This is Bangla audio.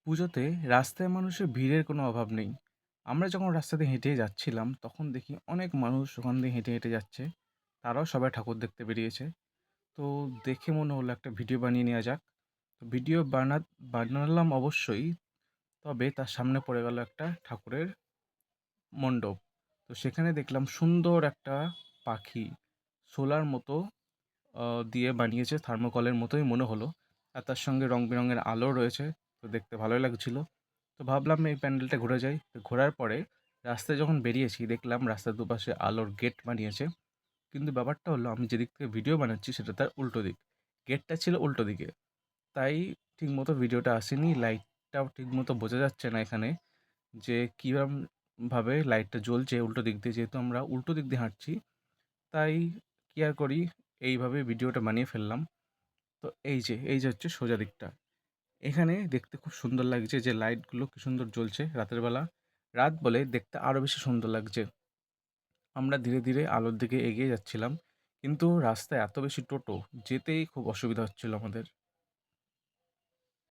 পুজোতে রাস্তায় মানুষের ভিড়ের কোনো অভাব নেই। আমরা যখন রাস্তা দিয়ে হেঁটে যাচ্ছিলাম, তখন দেখি অনেক মানুষ ওখান দিয়ে হেঁটে, হেঁটে যাচ্ছে। তারাও সবাই ঠাকুর দেখতে বেরিয়েছে। তো দেখে মনে হলো একটা ভিডিও বানিয়ে নেওয়া যাক। তো ভিডিও বানালাম অবশ্যই। তবে তার সামনে পড়ে গেল একটা ঠাকুরের মণ্ডপ। তো সেখানে দেখলাম সুন্দর একটা পাখি শোলার মতো দিয়ে বানিয়েছে, থার্মোকলের মতোই মনে হলো। আর তার সঙ্গে রং-বেরঙের আলো রয়েছে। তো দেখতে ভালোই লাগছিল। তো ভাবলাম এই প্যান্ডেলটা ঘুরে যাই। তো ঘোরার পরে রাস্তায় যখন বেরিয়েছি দেখলাম রাস্তার দুপাশে আলোর গেট বানিয়েছে। কিন্তু ব্যাপারটা হলো আমি যেদিক থেকে ভিডিও বানাচ্ছি সেটা তার উল্টো দিক। গেটটা ছিল উল্টো দিকে। তাই ঠিকমতো ভিডিওটা আসেনি। লাইটটাও ঠিকমতো বোঝা যাচ্ছে না এখানে যে কিরম ভাবে লাইটটা জ্বলছে উল্টো দিক দিয়ে। যেহেতু আমরা উল্টো দিক দিয়ে হাঁটছি, তাই কি আর করি, এইভাবে ভিডিওটা বানিয়ে ফেললাম। তো এই যে হচ্ছে সোজা দিকটা। এখানে দেখতে খুব সুন্দর লাগছে যে লাইটগুলো কি সুন্দর জ্বলছে রাতের বেলা। রাত বলে দেখতে আরো বেশি সুন্দর লাগছে। আমরা ধীরে, ধীরে আলোর দিকে এগিয়ে যাচ্ছিলাম। কিন্তু রাস্তায় এত বেশি টোটো, যেতেই খুব অসুবিধা হচ্ছিল আমাদের।